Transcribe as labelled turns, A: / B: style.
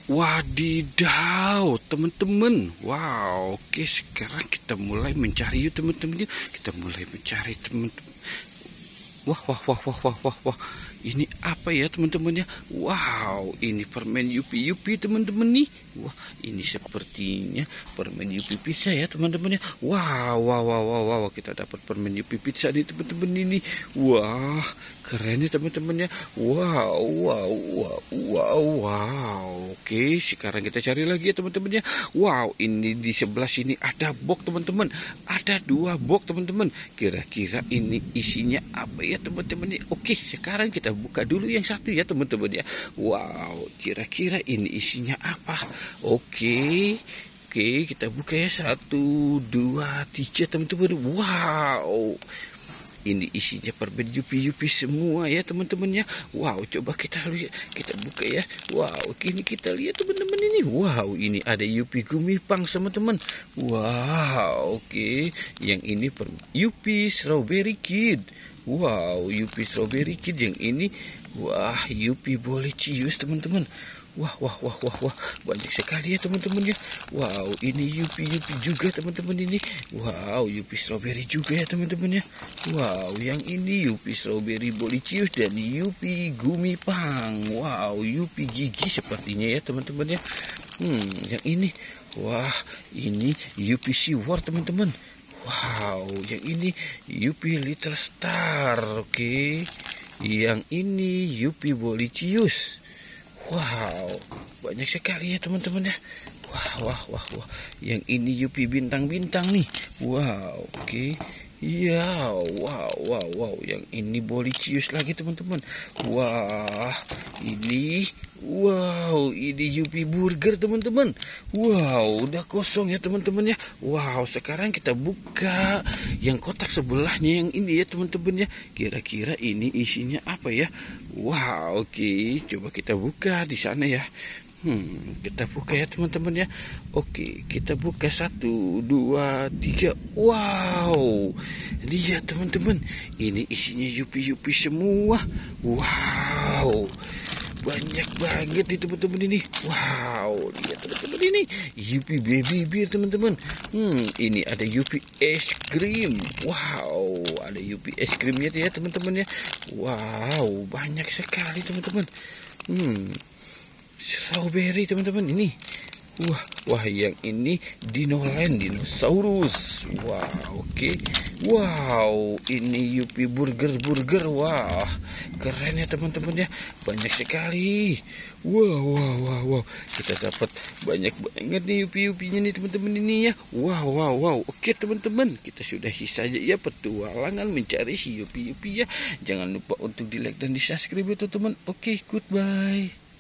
A: Wadidaw, teman-teman. Wow, oke, sekarang kita mulai mencari yuk teman-teman. Kita mulai mencari teman-teman. Wah, wah, wah, wah, wah, wah, wah. Ini apa ya teman-teman ya? Wow, ini permen Yupi teman-teman nih. Wah, ini sepertinya permen Yupi pizza ya teman-teman ya. Wow, wow, wow, wow, wow. Kita dapat permen Yupi pizza nih teman-teman ini. Wah, keren ya teman-teman ya. Wow, wow, wow, wow, wow. Oke, sekarang kita cari lagi ya teman-teman ya. Wow, ini di sebelah sini ada box teman-teman. Ada 2 box teman-teman. Kira-kira ini isinya apa ya teman-teman ya? Oke, sekarang kita buka dulu yang satu ya teman-teman ya. Wow, kira-kira ini isinya apa? Oke, kita buka ya. 1, 2, 3 teman-teman. Wow, ini isinya permen Yupi semua ya teman-teman ya. Wow, coba kita lihat, kita buka ya. Wow, kini kita lihat teman-teman ini. Wow, ini ada Yupi Gummy Punch teman-teman. Wow, oke. Yang ini Yupi Strawberry Kid. Wow, Yupi Strawberry Kid. Yang ini, wah, Yupi Bolicious teman-teman. Wah, wah, wah, wah, wah, banyak sekali ya teman-teman ya. Wow, ini Yupi juga teman-teman ini. Wow, Yupi Strawberry juga ya teman-teman ya. Wow, yang ini Yupi Strawberry Bolicious dan Yupi Gummy Punch. Wow, Yupi Gigi sepertinya ya teman-teman ya. Yang ini, wah, ini Yupi Seaward teman-teman. Wow, yang ini Yupi Little Star. Oke. Yang ini Yupi Bolicious. Wow, banyak sekali ya teman-teman ya. Wah, wah, wah, wah. Yang ini Yupi bintang-bintang nih. Wow, oke. Ya, wow, wow, wow. Yang ini Bolicious lagi teman-teman. Wah, ini, wow, ini Yupi Burger teman-teman. Wow, udah kosong ya teman-teman ya. Wow, sekarang kita buka yang kotak sebelahnya yang ini ya teman-teman ya. Kira-kira ini isinya apa ya? Wow, oke, coba kita buka di sana ya. Kita buka ya teman-teman ya. Oke, kita buka 1, 2, 3. Wow, lihat teman-teman, ini isinya Yupi semua. Wow, banyak banget nih teman-teman ini. Wow, lihat teman-teman ini Yupi Baby Beer teman-teman. Ini ada Yupi es krim. Wow, ada Yupi es krimnya ya teman-teman ya. Wow, banyak sekali teman-teman. Strawberry teman-teman ini. Wah, yang ini Dinoland Dinosaurus. Wow, oke. Wow, ini Yupi Burger. Wah, keren ya teman-teman ya. Banyak sekali. Wow. Kita dapat banyak banget nih Yupi-Yupinya nih teman-teman ini ya. Wow. Oke teman-teman, kita sudahi saja ya petualangan mencari si Yupi ya. Jangan lupa untuk di like dan di subscribe ya teman-teman. Oke, goodbye.